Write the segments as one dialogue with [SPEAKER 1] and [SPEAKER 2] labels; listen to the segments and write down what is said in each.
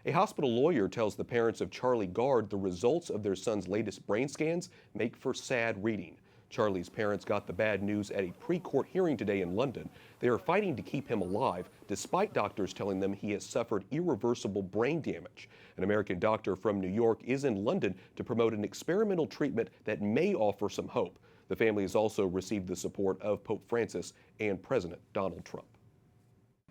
[SPEAKER 1] A hospital lawyer tells the parents of Charlie Gard the results of their son's latest brain scans make for sad reading. Charlie's parents got the bad news at a pre-court hearing today in London. They are fighting to keep him alive, despite doctors telling them he has suffered irreversible brain damage. An American doctor from New York is in London to promote an experimental treatment that may offer some hope. The family has also received the support of Pope Francis and President Donald Trump.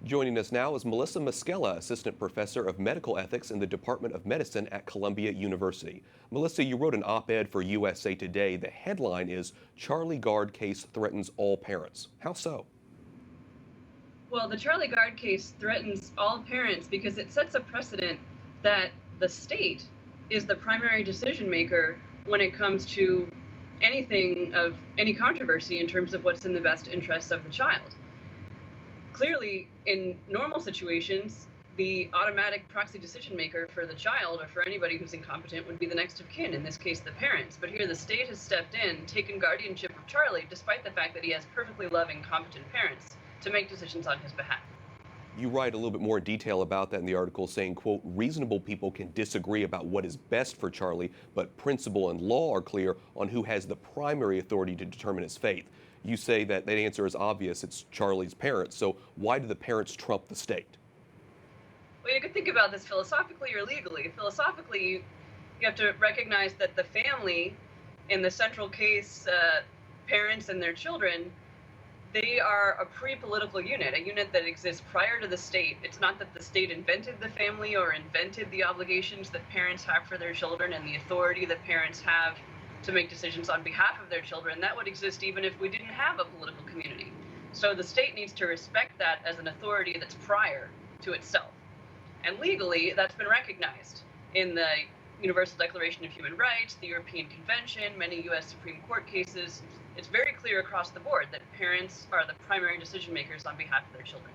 [SPEAKER 1] Joining us now is Melissa Moschella, Assistant Professor of Medical Ethics in the Department of Medicine at Columbia University. Melissa, you wrote an op-ed for USA Today. The headline is, "Charlie Gard Case Threatens All Parents." How so?
[SPEAKER 2] Well, the Charlie Gard case threatens all parents because it sets a precedent that the state is the primary decision maker when it comes to anything of any controversy in terms of what's in the best interests of the child. Clearly, in normal situations, the automatic proxy decision maker for the child or for anybody who's incompetent would be the next of kin, in this case the parents. But here the state has stepped in, taken guardianship of Charlie, despite the fact that he has perfectly loving, competent parents to make decisions on his behalf.
[SPEAKER 1] You write a little bit more detail about that in the article, saying, quote, "Reasonable people can disagree about what is best for Charlie, but principle and law are clear on who has the primary authority to determine his fate." You say that that answer is obvious. It's Charlie's parents. So why do the parents trump the state?
[SPEAKER 2] Well, you could think about this philosophically or legally. Philosophically, you have to recognize that the family, in the central case, parents and their children, they are a pre-political unit, a unit that exists prior to the state. It's not that the state invented the family or invented the obligations that parents have for their children and the authority that parents have to make decisions on behalf of their children. That would exist even if we didn't have a political community. So the state needs to respect that as an authority that's prior to itself. And legally, that's been recognized in the Universal Declaration of Human Rights, the European Convention, many U.S. Supreme Court cases. It's very clear across the board that parents are the primary decision makers on behalf of their children.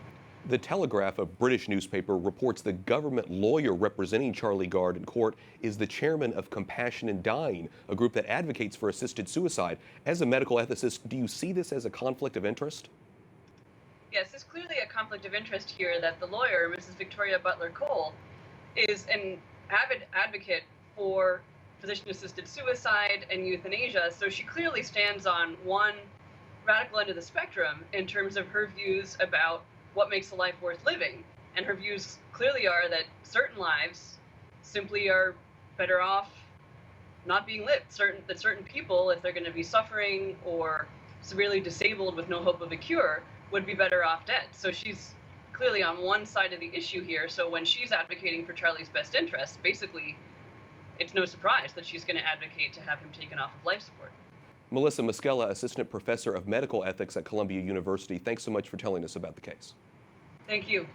[SPEAKER 1] The Telegraph, a British newspaper, reports the government lawyer representing Charlie Gard in court is the chairman of Compassion in Dying, a group that advocates for assisted suicide. As a medical ethicist, do you see this as a conflict of interest?
[SPEAKER 2] Yes, there's clearly a conflict of interest here that the lawyer, Mrs. Victoria Butler Cole, is an avid advocate for physician-assisted suicide and euthanasia, so she clearly stands on one radical end of the spectrum in terms of her views about what makes a life worth living. And her views clearly are that certain lives simply are better off not being lived. Certain people, if they're going to be suffering or severely disabled with no hope of a cure, would be better off dead. So she's clearly on one side of the issue here. So when she's advocating for Charlie's best interests, basically, it's no surprise that she's going to advocate to have him taken off of life support.
[SPEAKER 1] Melissa Moschella, Assistant Professor of Medical Ethics at Columbia University, thanks so much for telling us about the case.
[SPEAKER 2] Thank you.